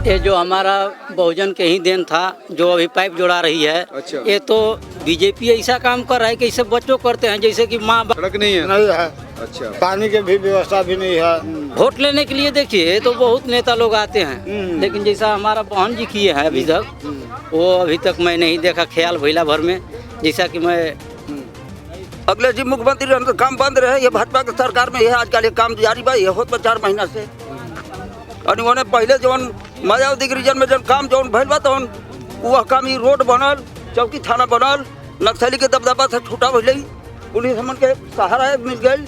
ये जो हमारा बहुजन के ही देन था, जो अभी पाइप जोड़ा रही है। अच्छा। ये तो बीजेपी ऐसा काम कर रहा है कि ऐसे बच्चों करते हैं जैसे कि माँ सड़क नहीं है। नहीं है, अच्छा। पानी की भी व्यवस्था भी नहीं है। वोट लेने के लिए देखिए तो बहुत नेता लोग आते हैं, लेकिन जैसा हमारा बहन जी किए हैं अभी तक, वो अभी तक मैं नहीं देखा ख्याल भैला भर में। जैसा कि मैं अगले जी मुख्यमंत्री रहने तो काम बंद रहे। ये भाजपा की सरकार में ये आजकल ये काम जारी बा, ये होत 4 महीना से। और उन्होंने पहले जौन मायावती रीजन में जौन काम जौन भइल बा तौन वह काम ही रोड बनल, चौकी थाना बनल, नक्सली के दबदबा से छूटा भइल, पुलिस हमन के सहारा मिल गई।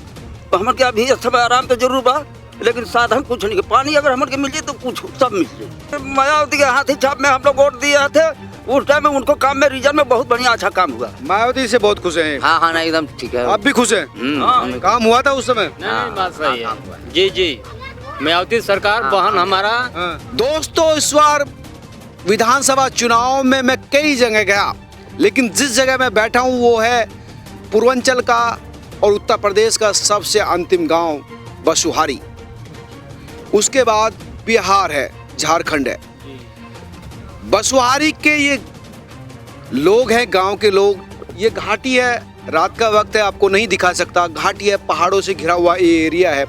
हमन के अभी इस समय आराम तो जरूर बा, लेकिन साधन कुछ नहीं। पानी अगर हमन के मिल जाए तो कुछ सब मिल जाए। मायावती के हाथी छाप में हम लोग वोट दिए थे, उस टाइम में उनको काम में रीजन में बहुत बढ़िया अच्छा काम हुआ। मायावती से बहुत खुश हैं। हाँ हाँ, एकदम ठीक है। आप भी खुश हैं? काम हुआ था उस समय? नहीं, बात सही है। जी जी, मायावती सरकार बहन हमारा। दोस्तों, इस बार विधानसभा चुनाव में मैं कई जगह गया, लेकिन जिस जगह मैं बैठा हूँ वो है पूर्वांचल का और उत्तर प्रदेश का सबसे अंतिम गांव बसुहारी। उसके बाद बिहार है, झारखंड है। बसुहारी के ये लोग हैं, गांव के लोग। ये घाटी है, रात का वक्त है, आपको नहीं दिखा सकता। घाटी है, पहाड़ों से घिरा हुआ ये एरिया है।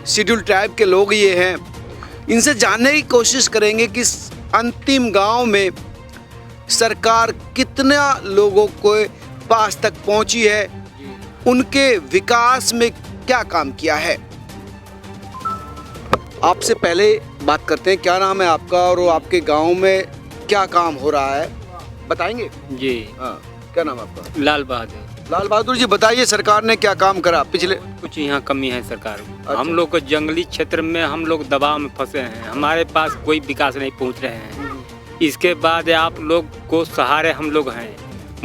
शेड्यूल ट्राइब के लोग ये हैं। इनसे जानने की कोशिश करेंगे कि इस अंतिम गांव में सरकार कितना लोगों के पास तक पहुंची है, उनके विकास में क्या काम किया है। आपसे पहले बात करते हैं, क्या नाम है आपका और आपके गांव में क्या काम हो रहा है, बताएंगे? जी, हाँ, क्या नाम है आपका? लाल बहादुर। लाल बहादुर जी, बताइए सरकार ने क्या काम करा पिछले? कुछ यहाँ कमी है सरकार। अच्छा। हम लोग को जंगली क्षेत्र में हम लोग दबाव में फंसे हैं, हमारे पास कोई विकास नहीं पहुँच रहे हैं। इसके बाद आप लोग को सहारे हम लोग हैं,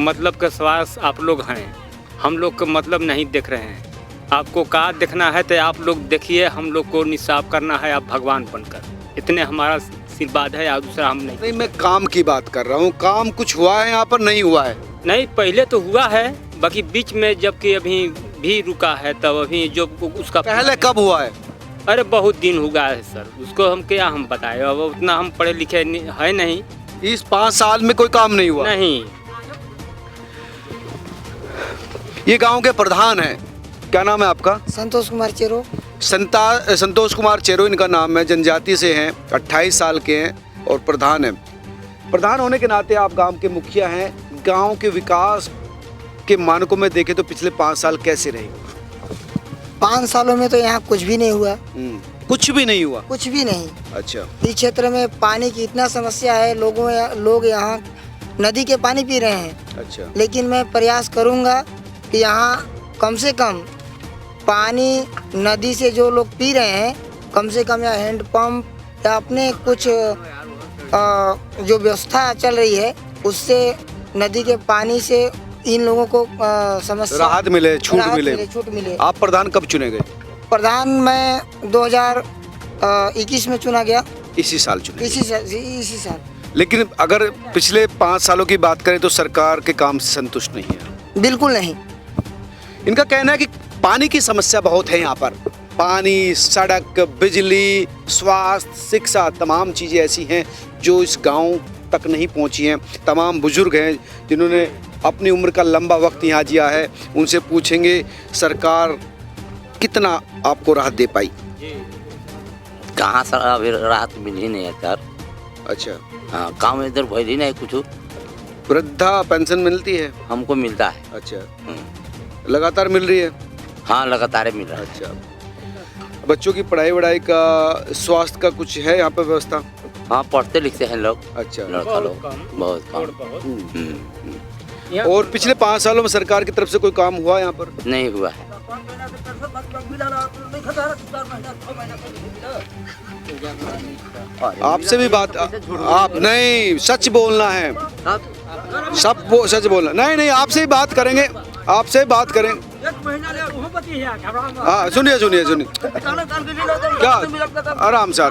मतलब का स्वास्थ्य आप लोग हैं, हम लोग का मतलब नहीं देख रहे हैं। आपको का देखना है तो आप लोग देखिए, हम लोग को निसाफ करना है आप भगवान बनकर। इतने हमारा आशीर्वाद है, और दूसरा हम नहीं, मैं काम की बात कर रहा हूँ। काम कुछ हुआ है यहाँ पर? नहीं हुआ है। नहीं, पहले तो हुआ है, बाकी बीच में जबकि अभी भी रुका है, तब अभी जो उसका पहले कब हुआ है? अरे बहुत दिन हुआ है सर, उसको हम क्या हम बताएं, अब उतना हम पढ़े लिखे है नहीं। इस 5 साल में कोई काम नहीं हुआ? नहीं। ये गांव के प्रधान हैं, क्या नाम है आपका? संतोष कुमार चेरो। संतोष कुमार चेरो इनका नाम है। जनजाति से हैं, 28 साल के हैं और प्रधान हैं। प्रधान होने के नाते आप गांव के मुखिया हैं। गांव के विकास के मानकों में देखें तो पिछले 5 साल कैसे रहे? 5 सालों में तो यहाँ कुछ भी नहीं हुआ। कुछ भी नहीं हुआ? कुछ भी नहीं। अच्छा। इस क्षेत्र में पानी की इतना समस्या है, लोग यहाँ नदी के पानी पी रहे हैं। अच्छा। लेकिन मैं प्रयास करूँगा कि यहाँ कम से कम पानी नदी से जो लोग पी रहे हैं, कम से कम या हैंडपम्प या अपने कुछ जो व्यवस्था चल रही है उससे नदी के पानी से इन लोगों को समस्या राहत मिले, छूट मिले। आप प्रधान कब चुने गए? प्रधान मैं 2021 में चुना गया। इसी साल चुने? इसी साल। लेकिन अगर पिछले 5 सालों की बात करें तो सरकार के काम से संतुष्ट नहीं है? बिल्कुल नहीं। इनका कहना है कि पानी की समस्या बहुत है यहाँ पर। पानी, सड़क, बिजली, स्वास्थ्य, शिक्षा, तमाम चीज़ें ऐसी हैं जो इस गांव तक नहीं पहुँची हैं। तमाम बुजुर्ग हैं जिन्होंने अपनी उम्र का लंबा वक्त यहाँ जिया है, उनसे पूछेंगे सरकार कितना आपको राहत दे पाई। कहाँ सर अभी राहत मिली नहीं है सर। अच्छा। हाँ, काम इधर भइल ही नहीं कुछ। वृद्धा पेंशन मिलती है? हमको मिलता है। अच्छा। लगातार मिल रही है? हाँ, लगातार मिल रहा है। अच्छा। बच्चों की पढ़ाई वढ़ाई का, स्वास्थ्य का कुछ है यहाँ पे व्यवस्था? हाँ, पढ़ते लिखते हैं लोग। अच्छा। लड़का लोग बहुत कम। और पिछले 5 सालों में सरकार की तरफ से कोई काम हुआ यहाँ पर? नहीं हुआ है। आपसे भी बात, आप नहीं, सच बोलना है, सब वो सच बोलना। नहीं, आपसे ही बात करेंगे, आपसे ही बात करेंगे। हाँ, सुनिए। क्या? आराम से।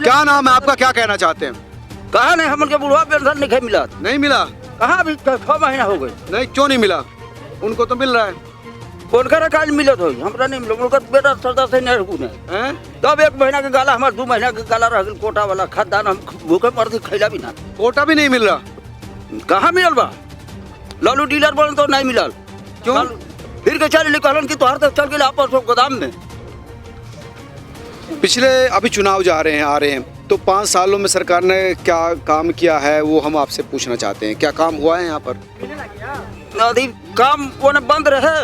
क्या नाम है आपका, क्या कहना चाहते हैं? कहा नहीं, हमन के बुढ़वा पेंशन नहीं मिला। नहीं मिला? कहाँ अभी 6 महीना हो गए। नहीं, क्यों नहीं मिला? उनको तो मिल रहा है। उनका काज मिलत हो हमरा नहीं मिलो उनका बेटा सरदार से नहीं रुकू नहीं हैं? तब 1 महीना के गाला हमार 2 महीना के गाला रह गइल कोटा वाला खाद्यान्न हम भूखे मर के खैला भी ना कोटा भी नहीं मिल रहा। कहाँ मिलल बा लालू डीलर बोल तो नहीं मिलल क्यों? फिर के चल कहलन कि तोहर तक चल गए आपस में गोदाम में। पिछले अभी चुनाव आ रहे हैं तो 5 सालों में सरकार ने क्या काम किया है वो हम आपसे पूछना चाहते हैं। क्या काम हुआ है यहाँ पर? अभी काम वो बंद रहे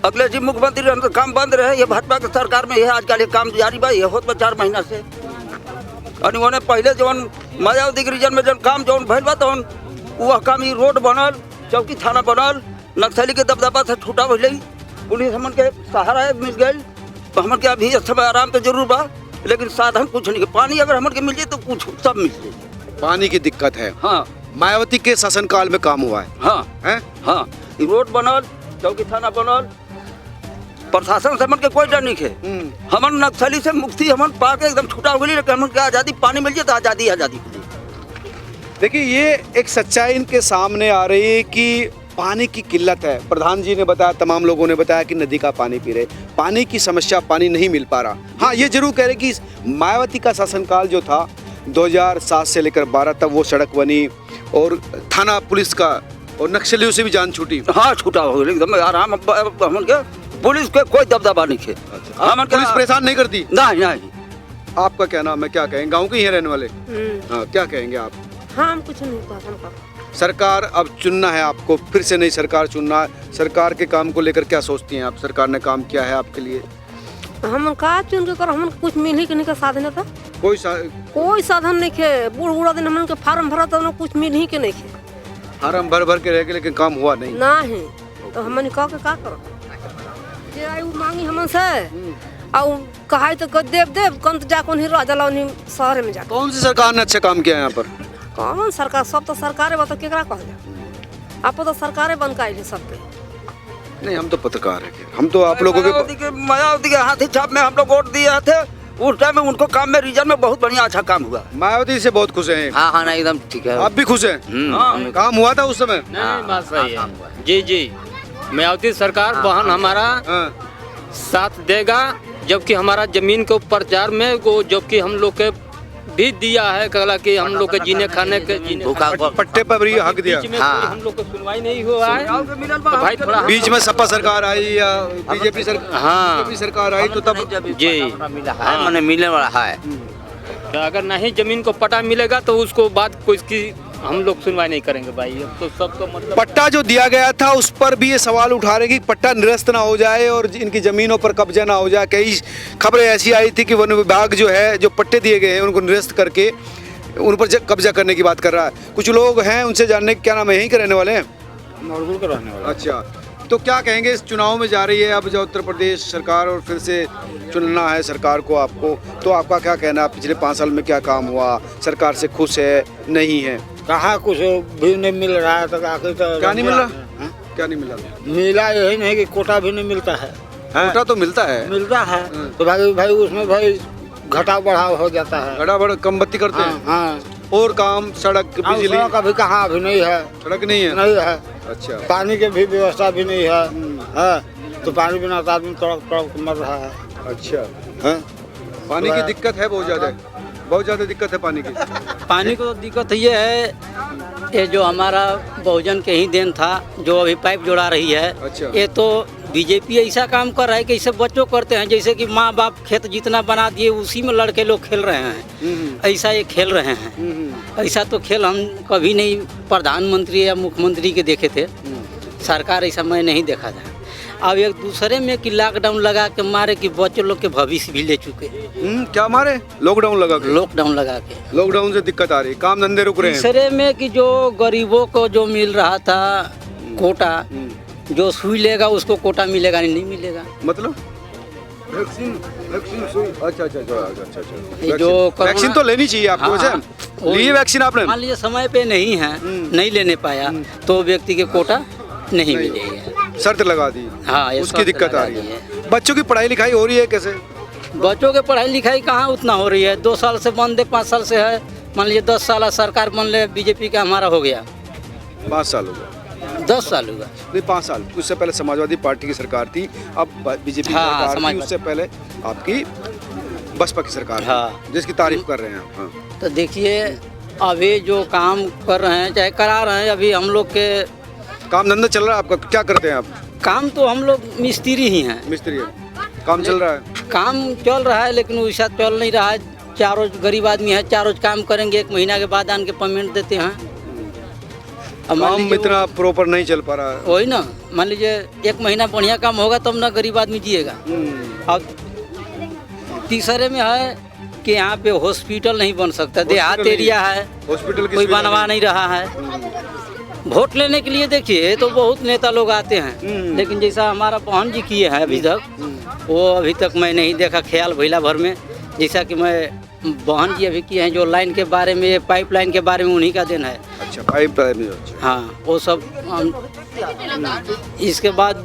अगले जी मुख्यमंत्री रहने तो काम बंद रहे ये भाजपा के सरकार में ये आजकल ये काम जारी बा ये होत 4 महीना से और उन्होंने पहले जवन मायावती रीजन में जन काम जवन भइल बा तवन वह काम ही रोड बनल चौकी थाना बनल नक्सली के दबदबा से छूटा भइल पुलिस हमन के सहारा मिल गई तो हमन के अभी समय आराम तो जरूर बा लेकिन साधन कुछ नहीं पानी अगर हमन के मिल जाए तो कुछ सब मिल जाए। पानी की दिक्कत है। हाँ मायावती के शासनकाल में काम हुआ है। हाँ हैं? हाँ रोड बनल चौकी थाना बनल प्रशासन से हमन के कोई डर नहीं है। हमन नक्सली से मुक्ति हमन पा के एकदम छूटा हो गई लेकिन हमन के आज़ादी पानी मिल जाए तो आज़ादी आज़ादी। देखिए ये एक सच्चाई इनके सामने आ रही है कि पानी की किल्लत है। प्रधान जी ने बताया, तमाम लोगों ने बताया कि नदी का पानी पी रहे, पानी की समस्या, पानी नहीं मिल पा रहा। हाँ ये जरूर कह रहे कि मायावती का शासनकाल जो था 2007 से लेकर 12 तक वो सड़क बनी और थाना पुलिस का और नक्सलियों से भी जान छूटी। हाँ छूटा हो गई एकदम आराम हमन के पुलिस के कोई दबदबा नहीं है। हमन पुलिस परेशान नहीं करती? नहीं नहीं। आपका क्या नाम है, क्या कहेंगे? गाँव के ही हैं रहने वाले? हाँ क्या कहेंगे आप? हाँ हम कुछ नहीं पसंद करते। सरकार अब चुनना है आपको, फिर से नई सरकार चुनना है। सरकार के काम को लेकर क्या सोचती हैं आप? सरकार ने काम किया है आपके लिए? हम का चुन के कर हम कुछ मिल ही के नहीं का साधन था कोई साधन नहीं के बूढ़ा दिन हमन के फार्म भरा तो कुछ मिल ही के नहीं के फार्म भर के रह गए लेकिन काम हुआ नहीं। नहीं तो हमन कह के का करो जे आई मांगी हमन से और कहाई तो देव कंत जा कोन ही राजा लाउनी शहर में जा। कौन सी सरकार ने अच्छा काम किया यहाँ पर? कौन सरकार सब तो सरकारे बता केकरा कहले आप तो सरकारे बन के सबके। नहीं हम तो पत्रकार है, हम तो आप लोगों के मायावती के हाथी छाप में हम लोग वोट दिए थे उस टाइम में उनको काम में रीजन में बहुत बढ़िया अच्छा काम हुआ। मायावती से बहुत खुश हैं? हाँ हाँ एकदम ठीक है। आप भी खुश हैं? हाँ, काम हुआ था उस समय? नहीं बात सही है जी जी। मायावती सरकार बहन हमारा साथ देगा जबकि हमारा जमीन के प्रचार में वो जबकि हम लोग के भी दिया है कहला कि हम लोग के जीने खाने के पट्टे पर भी हक दिया। हाँ। हम लोग को सुनवाई नहीं हुआ है तो भाई थोड़ा बीच में सपा सरकार आई या बीजेपी सरकार आई तो तब जी मिला है मैंने मिलने वाला है। अगर नहीं जमीन को पट्टा मिलेगा तो उसको बाद कोई इसकी हम लोग सुनवाई नहीं करेंगे भाई। अब तो सबको मतलब पट्टा जो दिया गया था उस पर भी ये सवाल उठा रहे कि पट्टा निरस्त ना हो जाए और इनकी जमीनों पर कब्जा ना हो जाए। कई खबरें ऐसी आई थी कि वन विभाग जो है जो पट्टे दिए गए हैं उनको निरस्त करके उन पर कब्जा करने की बात कर रहा है। कुछ लोग हैं उनसे जानने क्या नाम है, यहीं के रहने वाले हैं? मरगुल का रहने वाला। अच्छा तो क्या कहेंगे, इस चुनाव में जा रही है अब जो उत्तर प्रदेश सरकार और फिर से चुनना है सरकार को आपको, तो आपका क्या कहना है? पिछले 5 साल में क्या काम हुआ? सरकार से खुश है नहीं है? कहाँ कुछ भी नहीं मिल रहा है तो आखिर तो क्या नहीं मिल रहा? क्या नहीं मिला? मिला यही नहीं कि कोटा भी नहीं मिलता है। कोटा तो मिलता है तो भाई उसमें भाई घटा बढ़ाव हो जाता है। घटा बढ़ कम बत्ती करते हैं। हाँ और काम सड़क बिजली का भी कहाँ अभी नहीं है। सड़क नहीं है? नहीं है। अच्छा पानी की भी व्यवस्था भी नहीं है। तो पानी बिना तो आदमी तड़प मर रहा है। अच्छा है? पानी की दिक्कत है बहुत ज़्यादा दिक्कत है पानी की। पानी को दिक्कत ये है ये जो हमारा बहुजन के ही देन था जो अभी पाइप जोड़ा रही है। अच्छा। ये तो बीजेपी ऐसा काम कर रहा है कि ऐसे बच्चों करते हैं जैसे कि माँ बाप खेत जितना बना दिए उसी में लड़के लोग खेल रहे हैं। ऐसा ये खेल रहे हैं। ऐसा तो खेल हम कभी नहीं प्रधानमंत्री या मुख्यमंत्री के देखे थे। सरकार ऐसा मैं नहीं देखा था। अब एक दूसरे में कि लॉकडाउन लगा के मारे कि बच्चों लोग के भविष्य भी ले चुके। क्या मारे? लॉकडाउन लगा के लॉकडाउन से दिक्कत आ रही, काम धंधे रुक रहे हैं। तीसरे में कि जो गरीबों को जो मिल रहा था कोटा, जो सुई लेगा उसको कोटा मिलेगा नहीं मिलेगा। मतलब वैक्सीन सुई? अच्छा जो वैक्सीन तो लेनी चाहिए आपको। हाँ, लिए वैक्सीन आपने? मान लीजिए समय पे नहीं है, नहीं लेने पाया तो व्यक्ति के कोटा नहीं मिलेगा। शर्त लगा दी। हाँ उसकी दिक्कत आ रही है। बच्चों की पढ़ाई लिखाई हो रही है कैसे? बच्चों के पढ़ाई लिखाई कहाँ उतना हो रही है। 2 साल से बंद है, 5 साल से है। मान लीजिए 10 साल सरकार बन ले बीजेपी का हमारा हो गया। 5 साल हो गया। 10 साल हुआ। नहीं 5 साल, उससे पहले समाजवादी पार्टी की सरकार थी, अब बीजेपी की हाँ, सरकार थी, समाजवादी। उससे पहले आपकी बसपा की सरकार है, हाँ। जिसकी तारीफ कर रहे हैं आप। हाँ। तो देखिए अभी जो काम कर रहे हैं चाहे करा रहे हैं, अभी हम लोग के काम धंधा चल रहा है आपका, क्या करते हैं आप? काम तो हम लोग मिस्त्री ही हैं। मिस्त्री है, काम चल रहा है? काम चल रहा है लेकिन वैसा चल नहीं रहा है। 4 रोज गरीब आदमी है, 4 रोज काम करेंगे, 1 महीना के बाद आन के पेमेंट देते हैं। अब मान काम लीजिए इतना प्रॉपर नहीं चल पा रहा है। वही ना, मान लीजिए 1 महीना बढ़िया काम होगा तब ना गरीब आदमी जिएगा। अब तीसरे में है कि यहाँ पे हॉस्पिटल नहीं बन सकता, देहात नहीं एरिया है, हॉस्पिटल की कोई सुविधा बनवा नहीं रहा है। वोट लेने के लिए देखिए तो बहुत नेता लोग आते हैं, लेकिन जैसा हमारा बहन जी किए हैं अभी तक, वो अभी तक मैं नहीं देखा ख्याल भैला भर में। जैसा कि मैं बहन जी अभी किए हैं जो लाइन के बारे में, पाइपलाइन के बारे में, उन्हीं का दिन है। अच्छा, पाइपलाइन में, अच्छा। हाँ वो सब इसके बाद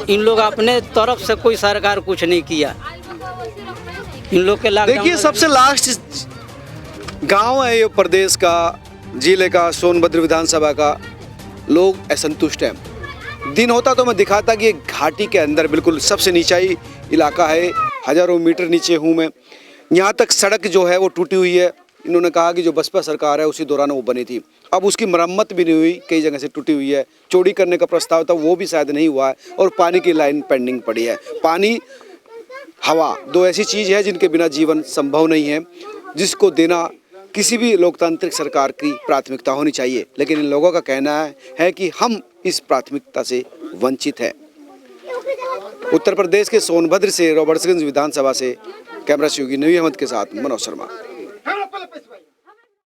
इन लोग अपने तरफ से कोई सरकार कुछ नहीं किया। इन लोग के लॉकडाउन देखिए सबसे लास्ट गांव है ये प्रदेश का, जिले का, सोनभद्र विधानसभा का, लोग असंतुष्ट हैं। दिन होता तो मैं दिखाता कि एक घाटी के अंदर बिल्कुल सबसे नीचाई इलाका है, हजारों मीटर नीचे हूँ मैं। यहाँ तक सड़क जो है वो टूटी हुई है। इन्होंने कहा कि जो बसपा सरकार है उसी दौरान वो बनी थी, अब उसकी मरम्मत भी नहीं हुई, कई जगह से टूटी हुई है। चौड़ी करने का प्रस्ताव था वो भी शायद नहीं हुआ है, और पानी की लाइन पेंडिंग पड़ी है। पानी, हवा, 2 ऐसी चीज़ है जिनके बिना जीवन संभव नहीं है, जिसको देना किसी भी लोकतांत्रिक सरकार की प्राथमिकता होनी चाहिए। लेकिन इन लोगों का कहना है कि हम इस प्राथमिकता से वंचित हैं। उत्तर प्रदेश के सोनभद्र से, रॉबर्ट्सगंज विधानसभा से कैमरा सहयोगी नवी अहमद के साथ मनोज शर्मा।